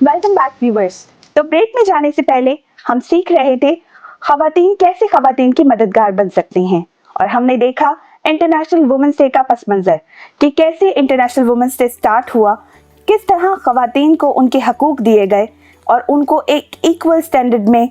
Welcome back viewers. तो break में जाने से पहले हम सीख रहे थे खवातीन कैसे खवातीन की मददगार बन सकती हैं, और हमने देखा इंटरनेशनल वुमेन्स डे का पस मंजर कि कैसे इंटरनेशनल वुमेन्स डे स्टार्ट हुआ, किस तरह खवातीन को उनके हकूक दिए गए और उनको एक इक्वल स्टैंडर्ड में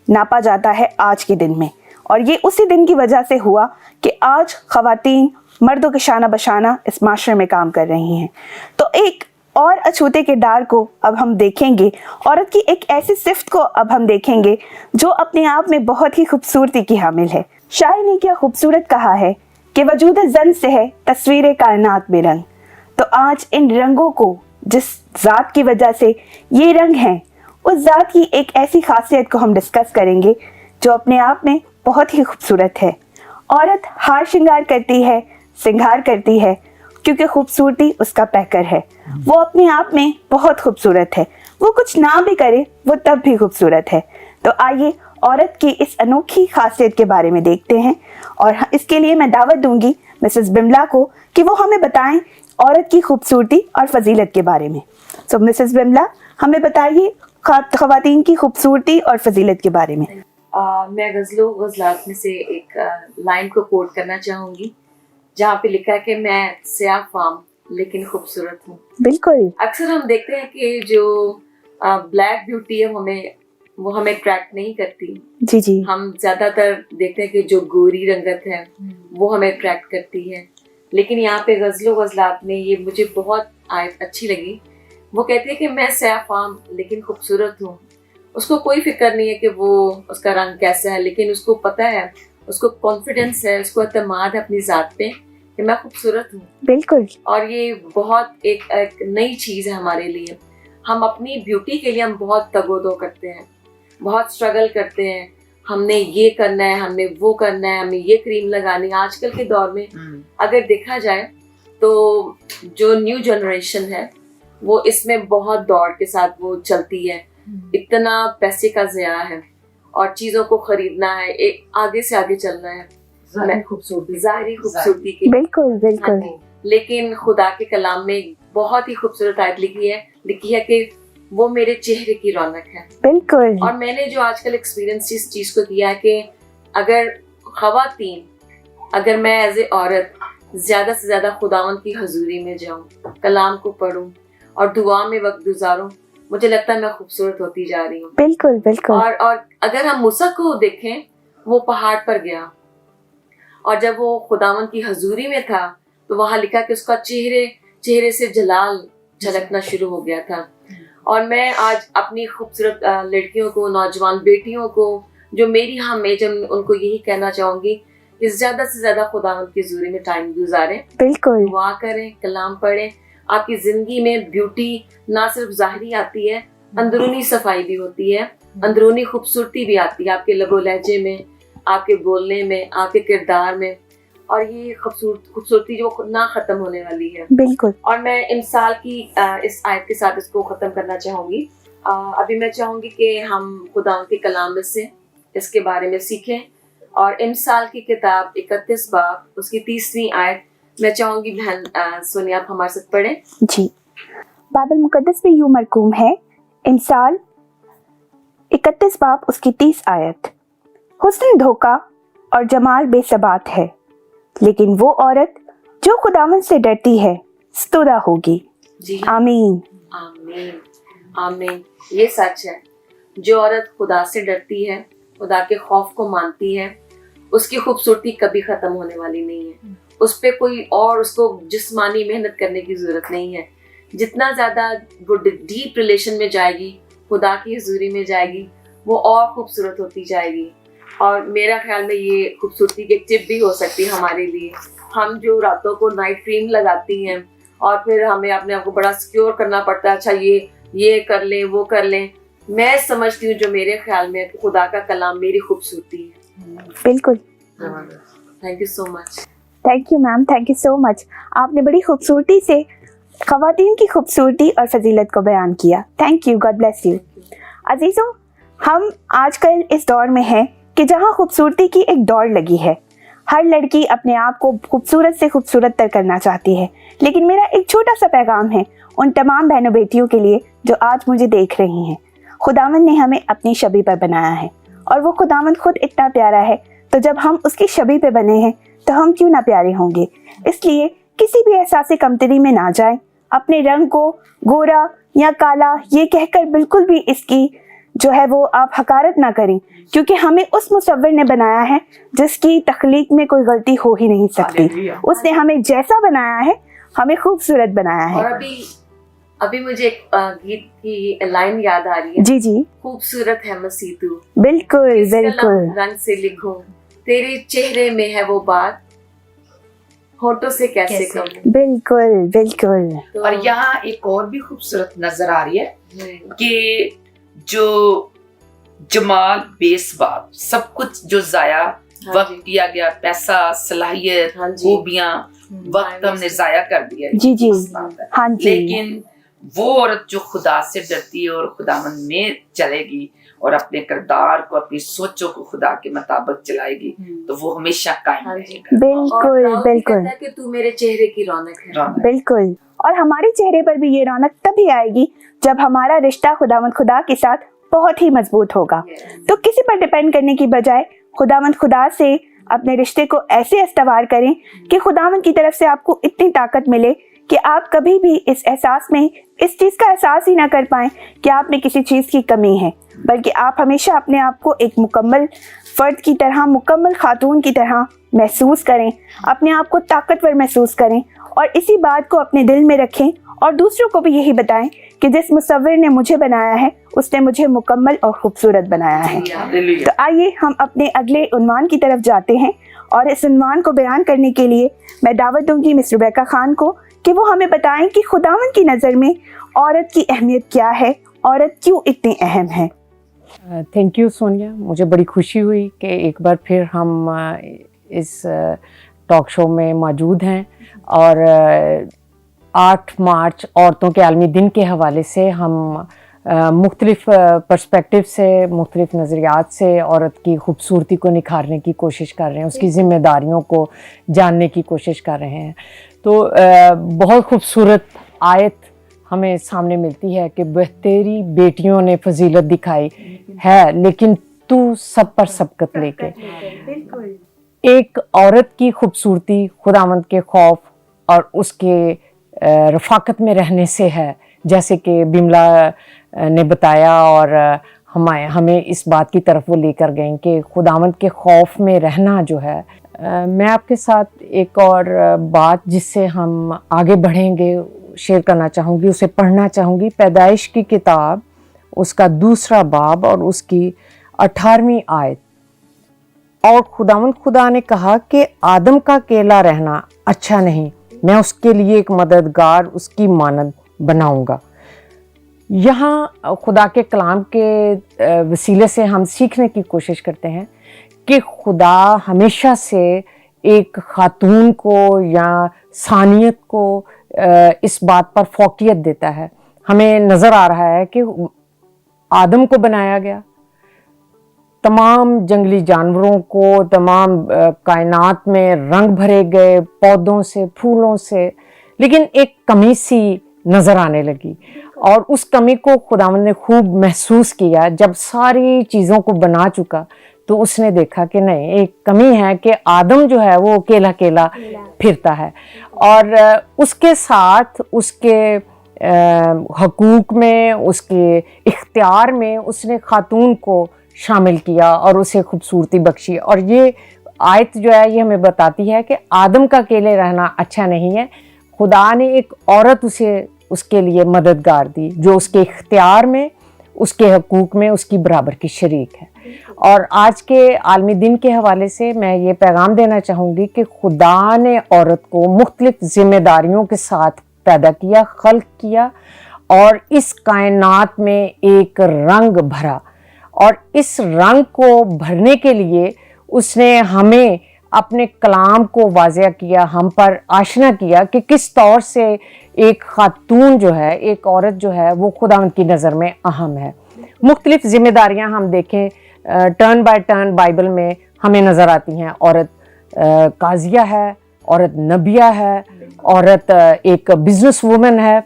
नापा जाता है आज के दिन में। और ये उसी दिन की वजह से हुआ कि आज खवातीन मर्दों के शाना बशाना इस माशरे में काम कर रही हैं। तो एक और अछूते किरदार को अब हम देखेंगे, औरत की एक ऐसी सिफ्त को अब हम देखेंगे जो अपने आप में बहुत ही खूबसूरती की हामिल है। शायर ने क्या खूबसूरत कहा है कि वजूद जन से है तस्वीर कायनात में रंग। तो आज इन रंगों को, जिस ज़ात की वजह से ये रंग हैं, उस ज़ात की एक ऐसी खासियत को हम डिस्कस करेंगे जो अपने आप में बहुत ही खूबसूरत है। औरत हार श्रृंगार करती है, श्रृंगार करती है क्योंकि खूबसूरती उसका पैकर है। वो अपने आप में बहुत खूबसूरत है, वो कुछ ना भी करे वो तब भी खूबसूरत है। तो आइए औरत की इस अनोखी खासियत के बारे में देखते हैं, और इसके लिए मैं दावत दूंगी मिसेस बिमला को कि वो हमें बताएं औरत की खूबसूरती और फजीलत के बारे में। सो मिसेस बिमला, हमें बताइए खवातीन की खूबसूरती और फजीलत के बारे में। मैं गज़लात में से एक लाइन को कोट करना चाहूँगी जहाँ पे लिखा है कि मैं स्याह फाम लेकिन खूबसूरत हूँ। बिल्कुल। अक्सर हम देखते हैं कि जो ब्लैक ब्यूटी है वो हमें अट्रैक्ट नहीं करती। जी जी। हम ज्यादातर देखते हैं कि जो गोरी रंगत है वो हमें अट्रैक्ट करती है, लेकिन यहाँ पे गज़लात में ये मुझे बहुत आयत अच्छी लगी। वो कहती है कि मैं स्याह फाम लेकिन खूबसूरत हूँ। उसको कोई फिक्र नहीं है कि वो उसका रंग कैसा है, लेकिन उसको पता है, उसको कॉन्फिडेंस है, उसको एतमाद है अपनी ज़ात पे कि मैं खूबसूरत हूँ। बिल्कुल। और ये बहुत एक नई चीज़ है हमारे लिए। हम अपनी ब्यूटी के लिए हम बहुत तगोदो करते हैं, बहुत स्ट्रगल करते हैं। हमने ये करना है, हमने वो करना है, हमें ये क्रीम लगानी है। आजकल के दौर में अगर देखा जाए तो जो न्यू जनरेशन है वो इसमें बहुत दौड़ के साथ वो चलती है। इतना पैसे का ज़िया है और चीज़ों को खरीदना है, एक आगे से आगे चलना है, ज़ाहिरी खूबसूरती की। बिल्कुल बिल्कुल। लेकिन खुदा के कलाम में बहुत ही खूबसूरत आयत लिखी है कि वो मेरे चेहरे की रौनक है। बिल्कुल। और मैंने जो आजकल एक्सपीरियंस इस चीज़ को किया है कि अगर मैं एज ए औरत ज़्यादा से ज़्यादा खुदावंद की हजूरी में जाऊँ, कलाम को पढूं और दुआ में वक्त गुजारूं, मुझे लगता है मैं खूबसूरत होती जा रही हूँ। बिल्कुल बिल्कुल। और अगर हम मूसा को देखें, वो पहाड़ पर गया और जब वो खुदावंद की हजूरी में था तो वहां लिखा कि उसका चेहरे से जलाल झलकना शुरू हो गया था। और मैं आज अपनी खूबसूरत लड़कियों को, नौजवान बेटियों को जो मेरी हम एज, उनको यही कहना चाहूंगी कि ज्यादा से ज्यादा खुदावंद की हजूरी में टाइम गुजारें, बिल्कुल दुआ करें, कलाम पढ़ें। आपकी जिंदगी में ब्यूटी ना सिर्फ ज़ाहिरी आती है, अंदरूनी सफाई भी होती है, अंदरूनी खूबसूरती भी आती है आपके लबो लहजे में, आपके बोलने में, आपके किरदार में। और ये खूबसूरती जो ना ख़त्म होने वाली है। बिल्कुल। और मैं इमसाल की इस आयत के साथ इसको ख़त्म करना चाहूँगी। अभी मैं चाहूँगी कि हम खुदा के कलाम में से इसके बारे में सीखें। और इमसाल की किताब 31 बाब उसकी 30वीं आयत मैं चाहूंगी बहन सोनिया आप हमारे साथ पढ़ें। जी। बाइबल मुकद्दस में यूं मरकूम है, इमसाल 31 बाब उसकी 30 आयत, हुस्न धोखा और जमाल बेसबात है, लेकिन वो औरत जो खुदावंद से डरती है स्तुदा होगी। जी आमीन आमीन आमीन। ये सच है, जो औरत खुदा से डरती है, खुदा के खौफ को मानती है, उसकी खूबसूरती कभी खत्म होने वाली नहीं है। उस पे कोई और उसको जिस्मानी मेहनत करने की जरूरत नहीं है। जितना ज्यादा वो डीप रिलेशन में जाएगी, खुदा की हजूरी में जाएगी, वो और खूबसूरत होती जाएगी। और मेरा ख्याल में ये खूबसूरती की एक टिप भी हो सकती है हमारे लिए। हम जो रातों को नाइट क्रीम लगाती हैं और फिर हमें अपने आप को बड़ा सिक्योर करना पड़ता है, अच्छा ये कर लें, वो कर लें। मैं समझती हूँ जो मेरे ख्याल में खुदा का कलाम मेरी खूबसूरती है। बिल्कुल। Thank you so much. Thank you ma'am, thank you so much. आपने बड़ी खूबसूरती से खवातीन की खूबसूरती और फजीलत को बयान किया। Thank you, God bless you. अजीज़ों, हम आजकल इस दौर में हैं कि जहाँ खूबसूरती की एक दौड़ लगी है। हर लड़की अपने आप को खूबसूरत से खूबसूरत तर करना चाहती है, लेकिन मेरा एक छोटा सा पैगाम है उन तमाम बहनों बेटियों के लिए जो आज मुझे देख रही हैं, खुदावंद ने हमें अपनी छवि पर बनाया है और वो खुदावंद खुद इतना प्यारा है, तो जब हम उसकी छवि पे बने हैं तो हम क्यों ना प्यारे होंगे। इसलिए किसी भी एहसास कमतरी में ना जाएं, अपने रंग को गोरा या काला ये कहकर बिल्कुल भी इसकी जो है वो आप हकारत ना करें, क्योंकि हमें उस मुसव्विर ने बनाया है जिसकी तख्लीक में कोई गलती हो ही नहीं सकती। उसने हमें जैसा बनाया है, हमें खूबसूरत बनाया है। और अभी मुझे एक गीत की लाइन याद आ रही है। जी जी, खूबसूरत है मसीह तू, बिल्कुल किस बिल्कुल रंग से लिखूं, तेरे चेहरे में है वो बात, होठों से कैसे कहूं। बिल्कुल बिल्कुल। तो और यहाँ एक और भी खूबसूरत नजर आ रही है कि जो जमाल बेसबाब सब कुछ जो जाया वक्त किया गया, पैसा, सलाहियत, खूबियां, वक्त हमने जाया कर दिया। जी जी, हाँ जी। लेकिन वो औरत जो खुदा से डरती है और खुदावंद में चलेगी और अपने किरदार को, अपनी सोचों को खुदा के मुताबिक चलाएगी, तो वो हमेशा कायम रहेगा। बिल्कुल बिल्कुल कि तू मेरे चेहरे की रौनक है। बिल्कुल। और हमारे चेहरे पर भी ये रौनक तभी आएगी जब हमारा रिश्ता खुदावंद खुदा के साथ बहुत ही मजबूत होगा। तो किसी पर डिपेंड करने की बजाय खुदावंद खुदा से अपने रिश्ते को ऐसे इस्तवार करें कि खुदावंद की तरफ से आपको इतनी ताकत मिले कि आप कभी भी इस एहसास में इस चीज़ का एहसास ही ना कर पाएं कि आप में किसी चीज़ की कमी है, बल्कि आप हमेशा अपने आप को एक मुकम्मल फ़र्द की तरह, मुकम्मल खातून की तरह महसूस करें, अपने आप को ताकतवर महसूस करें और इसी बात को अपने दिल में रखें और दूसरों को भी यही बताएं कि जिस मुसव्विर ने मुझे बनाया है उसने मुझे मुकम्मल और खूबसूरत बनाया है। तो आइए हम अपने अगले उन्वान की तरफ जाते हैं और इस उन्वान को बयान करने के लिए मैं दावत दूंगी मिस रुबैका खान को कि वो हमें बताएं कि खुदावंद की नज़र में औरत की अहमियत क्या है, औरत क्यों इतनी अहम है। थैंक यू सोनिया, मुझे बड़ी खुशी हुई कि एक बार फिर हम इस टॉक शो में मौजूद हैं और 8 मार्च औरतों के आलमी दिन के हवाले से हम मुख्तलिफ पर्सपेक्टिव से, मुख्तलिफ नज़रियात से औरत की खूबसूरती को निखारने की कोशिश कर रहे हैं, उसकी ज़िम्मेदारियों को जानने की कोशिश कर रहे हैं। तो बहुत खूबसूरत आयत हमें सामने मिलती है कि तेरी बेटियों ने फजीलत दिखाई है लेकिन तू सब पर सबकत लेके। एक औरत की खूबसूरती खुदावंद के खौफ और उसके रफाकत में रहने से है, जैसे कि बिमला ने बताया और हमें इस बात की तरफ वो लेकर गए कि खुदावंद के खौफ में रहना जो है। मैं आपके साथ एक और बात जिससे हम आगे बढ़ेंगे शेयर करना चाहूँगी, उसे पढ़ना चाहूँगी। पैदाइश की किताब उसका 2 बाब और उसकी 18वीं आयत। और खुदावंद खुदा ने कहा कि आदम का अकेला रहना अच्छा नहीं, मैं उसके लिए एक मददगार उसकी मानद बनाऊंगा। यहाँ खुदा के कलाम के वसीले से हम सीखने की कोशिश करते हैं कि खुदा हमेशा से एक खातून को या सानियत को इस बात पर फौकियत देता है। हमें नज़र आ रहा है कि आदम को बनाया गया, तमाम जंगली जानवरों को, तमाम कायनात में रंग भरे गए पौधों से, फूलों से, लेकिन एक कमी सी नज़र आने लगी और उस कमी को खुदावंद ने खूब महसूस किया। जब सारी चीज़ों को बना चुका तो उसने देखा कि नहीं, एक कमी है कि आदम जो है वो अकेला अकेला फिरता है और उसके साथ उसके हकूक में, उसके इख्तियार में उसने खातून को शामिल किया और उसे खूबसूरती बख्शी। और ये आयत जो है ये हमें बताती है कि आदम का अकेले रहना अच्छा नहीं है, खुदा ने एक औरत उसके लिए मददगार दी जो उसके इख्तियार में, उसके हकूक में उसकी बराबर की शरीक है। और आज के आलमी दिन के हवाले से मैं ये पैगाम देना चाहूँगी कि खुदा ने औरत को मुख्तलिफ जिम्मेदारियों के साथ पैदा किया, खल्क किया और इस कायनात में एक रंग भरा और इस रंग को भरने के लिए उसने हमें अपने कलाम को वाज़िया किया, हम पर आशना किया कि किस तौर से एक खातून जो है, एक औरत जो है वो खुदावंद की नज़र में अहम है। मुख्तलिफ ज़िम्मेदारियां हम देखें टर्न बाय टर्न बाइबल में हमें नज़र आती हैं। औरत काजिया है, औरत नबिया है, औरत एक बिजनेस वूमन है,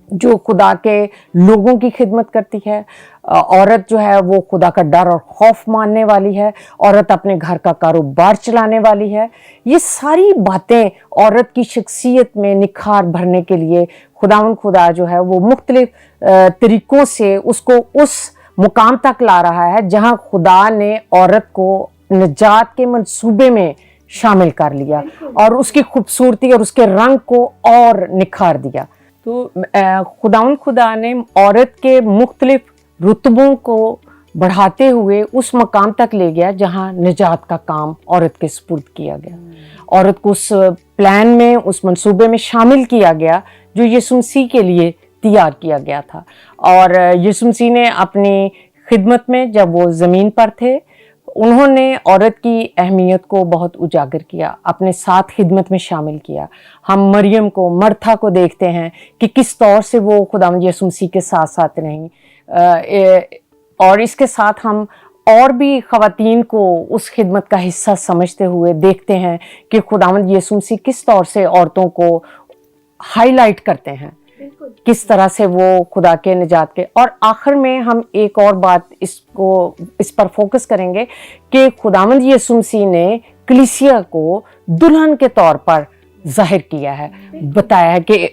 जो खुदा के लोगों की खिदमत करती है। औरत जो है वो खुदा का डर और खौफ मानने वाली है। औरत अपने घर का कारोबार चलाने वाली है। ये सारी बातें औरत की शख्सियत में निखार भरने के लिए खुदा जो है वो मुख्तलिफ तरीक़ों से उसको उस मुकाम तक ला रहा है जहां खुदा ने औरत को निजात के मंसूबे में शामिल कर लिया और उसकी खूबसूरती और उसके रंग को और निखार दिया। तो खुदा ने औरत के मुख्तलिफ रुतबों को बढ़ाते हुए उस मकाम तक ले गया जहां निजात का काम औरत के सुपुर्द किया गया। औरत को उस प्लान में, उस मंसूबे में शामिल किया गया जो यीशु मसीह के लिए तैयार किया गया था। और यीशु मसीह ने अपनी खिदमत में जब वो ज़मीन पर थे, उन्होंने औरत की अहमियत को बहुत उजागर किया, अपने साथ खिदमत में शामिल किया। हम मरियम को, मर्था को देखते हैं कि किस तौर से वो खुदावंद यीशु मसीह के साथ साथ रहीं। और इसके साथ हम और भी ख़वातीन को उस खिदमत का हिस्सा समझते हुए देखते हैं कि खुदावंद यीशु मसीह किस तौर से औरतों को हाईलाइट करते हैं, किस तरह से वो खुदा के निजात के। और आखिर में हम एक और बात इस पर फोकस करेंगे कि खुदावंद यीशु मसीह ने कलीसिया को दुल्हन के तौर पर जाहिर किया है, बताया है कि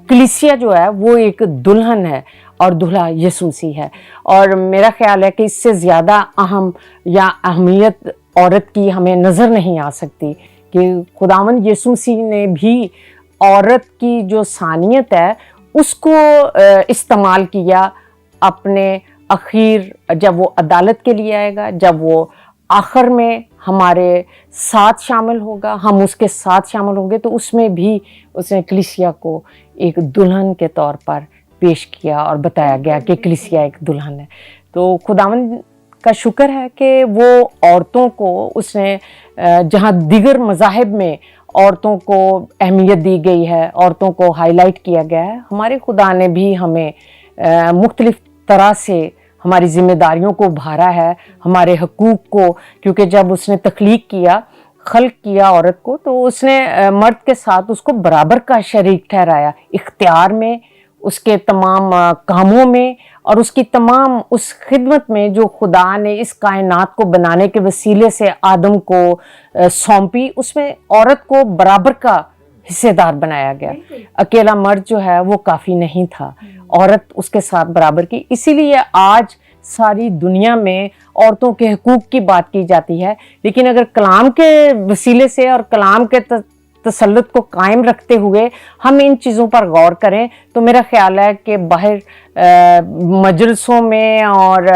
कलीसिया जो है वो एक दुल्हन है और दूल्हा यीशु मसीह है। और मेरा ख्याल है कि इससे ज़्यादा अहम या अहमियत औरत की हमें नज़र नहीं आ सकती कि खुदावंद यीशु मसीह ने भी औरत की जो सानियत है उसको इस्तेमाल किया अपने अखीर, जब वो अदालत के लिए आएगा, जब वो आखिर में हमारे साथ शामिल होगा, हम उसके साथ शामिल होंगे, तो उसमें भी उसने कलीसिया को एक दुल्हन के तौर पर पेश किया और बताया गया कि कलीसिया एक दुल्हन है। तो खुदावंद का शुक्र है कि वो औरतों को उसने, जहाँ दिगर मज़ाहिब में औरतों को अहमियत दी गई है, औरतों को हाईलाइट किया गया है, हमारे खुदा ने भी हमें मुख्तलिफ तरह से हमारी ज़िम्मेदारियों को उभारा है, हमारे हकूक़ को। क्योंकि जब उसने तख्लीक किया, खल्क किया औरत को, तो उसने मर्द के साथ उसको बराबर का शरीक ठहराया, इख्तियार में, उसके तमाम कामों में और उसकी तमाम उस खिदमत में जो खुदा ने इस कायनात को बनाने के वसीले से आदम को सौंपी। उसमें औरत को बराबर का हिस्सेदार बनाया गया। अकेला मर्द जो है वो काफ़ी नहीं था, औरत उसके साथ बराबर की। इसीलिए आज सारी दुनिया में औरतों के हकूक़ की बात की जाती है। लेकिन अगर कलाम के वसीले से और कलाम के तसल्लुत को कायम रखते हुए हम इन चीज़ों पर गौर करें, तो मेरा ख्याल है कि बाहर मजलिसों में और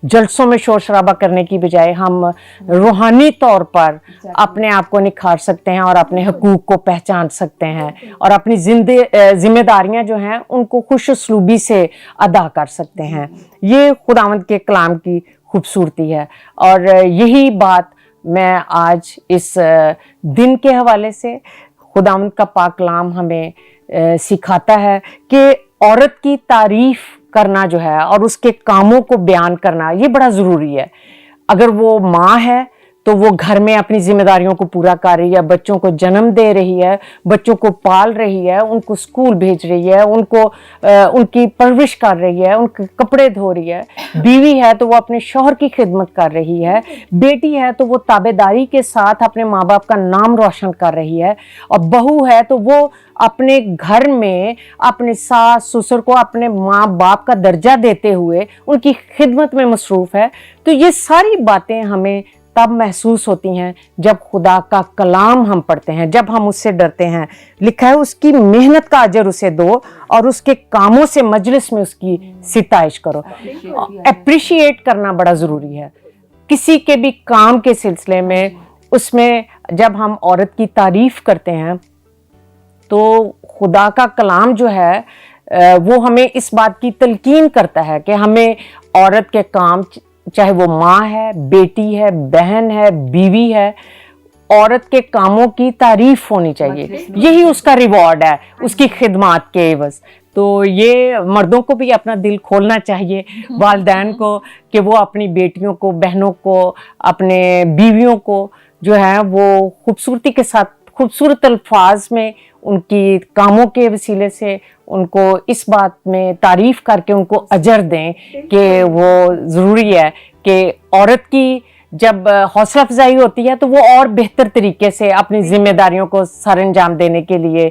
जलसों में शोर शराबा करने की बजाय हम रूहानी तौर पर अपने आप को निखार सकते हैं और अपने हकूक़ को पहचान सकते हैं और अपनी जिम्मेदारियां जो हैं उनको खुश उसलूबी से अदा कर सकते हैं। ये खुदावंद के कलाम की खूबसूरती है। और यही बात मैं आज इस दिन के हवाले से खुदावंद का पाक कलाम हमें सिखाता है कि औरत की तारीफ करना जो है और उसके कामों को बयान करना, ये बड़ा ज़रूरी है। अगर वो माँ है तो वो घर में अपनी जिम्मेदारियों को पूरा कर रही है, बच्चों को जन्म दे रही है, बच्चों को पाल रही है, उनको स्कूल भेज रही है, उनको उनकी परवरिश कर रही है, उनके कपड़े धो रही है। बीवी है तो वो अपने शौहर की खिदमत कर रही है। बेटी है तो वो ताबेदारी के साथ अपने माँ बाप का नाम रोशन कर रही है। और बहू है तो वो अपने घर में अपने सास ससुर को अपने माँ बाप का दर्जा देते हुए उनकी खिदमत में मसरूफ़ है। तो ये सारी बातें हमें तब महसूस होती हैं जब खुदा का कलाम हम पढ़ते हैं, जब हम उससे डरते हैं। लिखा है उसकी मेहनत का अजर उसे दो और उसके कामों से मजलिस में उसकी सिताइश करो। अप्रिशिएट करना बड़ा ज़रूरी है किसी के भी काम के सिलसिले में। उसमें जब हम औरत की तारीफ़ करते हैं तो खुदा का कलाम जो है वो हमें इस बात की तलकीन करता है कि हमें औरत के काम, चाहे वो माँ है, बेटी है, बहन है, बीवी है, औरत के कामों की तारीफ होनी चाहिए। यही उसका रिवॉर्ड है उसकी खिदमत के एवज। तो ये मर्दों को भी अपना दिल खोलना चाहिए, वालिदैन को, कि वो अपनी बेटियों को, बहनों को, अपने बीवियों को जो है वो खूबसूरती के साथ खूबसूरत अल्फाज में उनकी कामों के वसीले से उनको इस बात में तारीफ करके उनको अजर दें कि वो ज़रूरी है कि औरत की जब हौसला अफजाई होती है तो वो और बेहतर तरीके से अपनी जिम्मेदारियों को सर अंजाम देने के लिए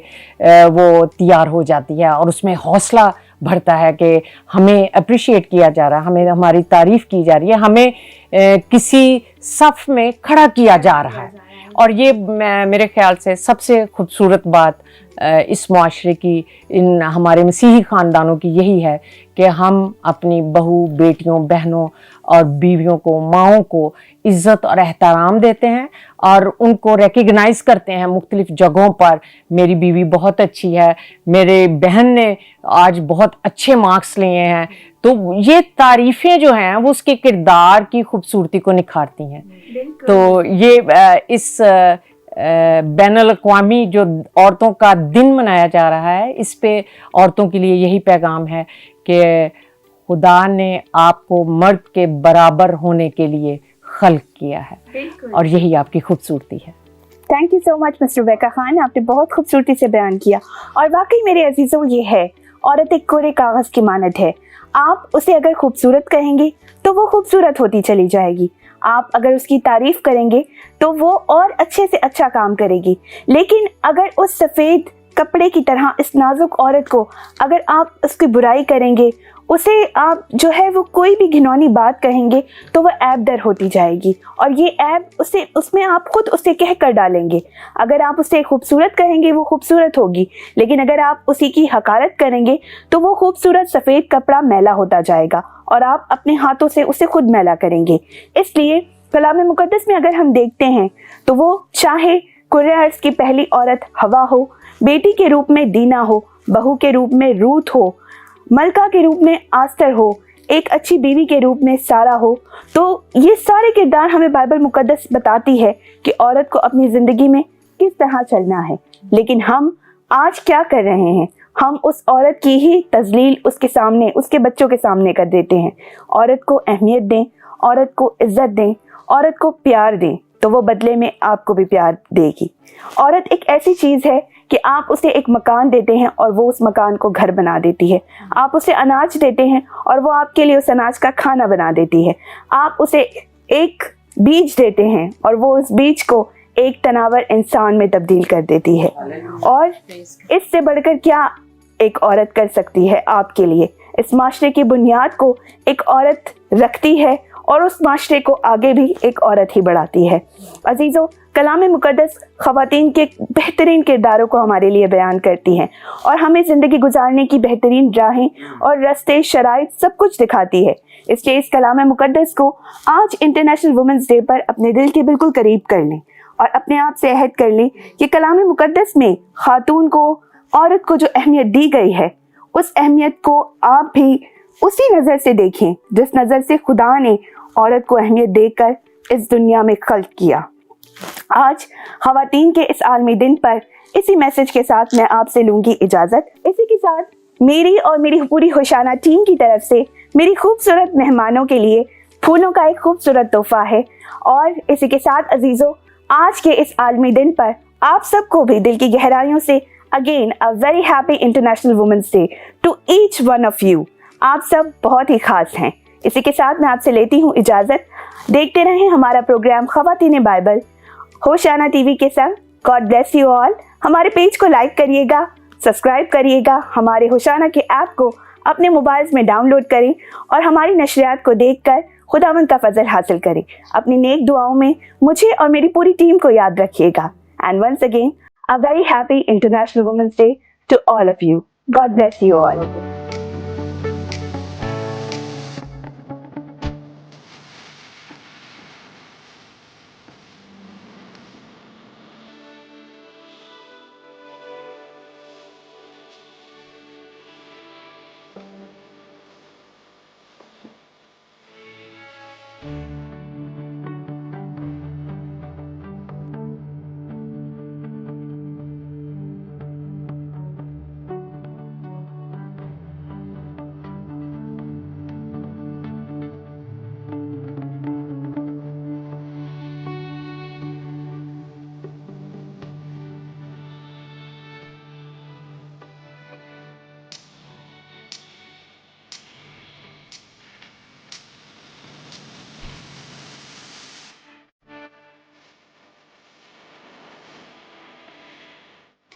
वो तैयार हो जाती है, और उसमें हौसला बढ़ता है कि हमें अप्रिशिएट किया जा रहा है, हमें हमारी तारीफ की जा रही है, हमें किसी सफ में खड़ा किया जा रहा है। और ये मेरे ख्याल से सबसे खूबसूरत बात इस माशरे की, इन हमारे मसीही ख़ानदानों की यही है कि हम अपनी बहू, बेटियों, बहनों और बीवियों को, माओं को इज़्ज़त और एहतराम देते हैं और उनको रिकग्नाइज़ करते हैं मुख्तलिफ़ जगहों पर। मेरी बीवी बहुत अच्छी है, मेरे बहन ने आज बहुत अच्छे मार्क्स लिए हैं। तो ये तारीफ़ें जो हैं वो उसके किरदार की खूबसूरती को निखारती हैं। तो ये इस बैनुल अक़वामी जो औरतों का दिन मनाया जा रहा है, इस पे औरतों के लिए यही पैगाम है कि खुदा ने आपको मर्द के बराबर होने के लिए खल्क किया है, और यही आपकी खूबसूरती है। Thank you so much mister Rubaika Khan, आपने बहुत खूबसूरती से बयान किया। और वाकई मेरे अजीज़ों, ये है औरत एक कोरे कागज़ की मानद है। आप उसे अगर खूबसूरत कहेंगे तो वो खूबसूरत होती चली जाएगी, आप अगर उसकी तारीफ करेंगे तो वो और अच्छे से अच्छा काम करेगी। लेकिन अगर उस सफ़ेद कपड़े की तरह इस नाजुक औरत को अगर आप उसकी बुराई करेंगे, उसे आप जो है वो कोई भी घिनौनी बात कहेंगे, तो वह ऐब दर होती जाएगी, और ये ऐब उसमें आप खुद उसे कह कर डालेंगे। अगर आप उसे खूबसूरत कहेंगे वो खूबसूरत होगी, लेकिन अगर आप उसी की हकारत करेंगे तो वो खूबसूरत सफ़ेद कपड़ा मैला होता जाएगा और आप अपने हाथों से उसे खुद मैला करेंगे। इसलिए कलाम मुक़द्दस में अगर हम देखते हैं तो वो चाहे कुर्रे अर्ज़ की पहली औरत हवा हो, बेटी के रूप में दीना हो, बहू के रूप में रूत हो, मलका के रूप में आस्तर हो, एक अच्छी बीवी के रूप में सारा हो, तो ये सारे किरदार हमें बाइबल मुक़द्दस बताती है कि औरत को अपनी ज़िंदगी में किस तरह चलना है। लेकिन हम आज क्या कर रहे हैं? हम उस औरत की ही तज़लील उसके सामने, उसके बच्चों के सामने कर देते हैं। औरत को अहमियत दें, औरत को इज़्ज़त दें, औरत को प्यार दें, तो वो बदले में आपको भी प्यार देगी। औरत एक ऐसी चीज़ है कि आप उसे एक मकान देते हैं और वो उस मकान को घर बना देती है। आप उसे अनाज देते हैं और वो आपके लिए उस अनाज का खाना बना देती है। आप उसे एक बीज देते हैं और वो उस बीज को एक तनावर इंसान में तब्दील कर देती है। और इससे बढ़कर क्या एक औरत कर सकती है आपके लिए? इस माशरे की बुनियाद को एक औरत रखती है और उस माशरे को आगे भी एक औरत ही बढ़ाती है। अजीज़ों, कलाम मुक़द्दस ख़वातीन के बेहतरीन किरदारों को हमारे लिए बयान करती हैं और हमें ज़िंदगी गुजारने की बेहतरीन राहें और रास्ते, शराइत सब कुछ दिखाती है। इसलिए इस कलाम मुक़द्दस को आज इंटरनेशनल वुमेंस डे पर अपने दिल के बिल्कुल करीब कर लें और अपने आप से अहद कर लें कि कलाम मुक़द्दस में ख़ातून को, औरत को जो अहमियत दी गई है, उस अहमियत को आप भी उसी नज़र से देखें जिस नज़र से खुदा ने औरत को अहमियत देकर इस दुनिया में खल्क किया। आज ख़वातीन के इस आलमी दिन पर इसी मैसेज के साथ मैं आपसे लूँगी इजाज़त। इसी के साथ मेरी और मेरी पूरी होशाना टीम की तरफ से मेरी खूबसूरत मेहमानों के लिए फूलों का एक खूबसूरत तोहफा है। और इसी के साथ अजीज़ों, आज के इस आलमी दिन पर आप सबको भी दिल की गहराइयों से again a very happy international women's day to each one of you. आप सब बहुत ही खास हैं। इसी के साथ मैं आपसे लेती हूँ इजाज़त। देखते रहें हमारा प्रोग्राम ख़वातीन बाइबल होशाना टीवी के संग। God bless you all. हमारे पेज को लाइक करिएगा, सब्सक्राइब करिएगा, हमारे होशाना के ऐप को अपने मोबाइल्स में डाउनलोड करें और हमारी नशरियात को देखकर खुदावंद का फजल हासिल करें। अपनी नेक दुआओं में मुझे और मेरी पूरी टीम को याद रखिएगा। And once again a very happy international women's day to all of you. God bless you all.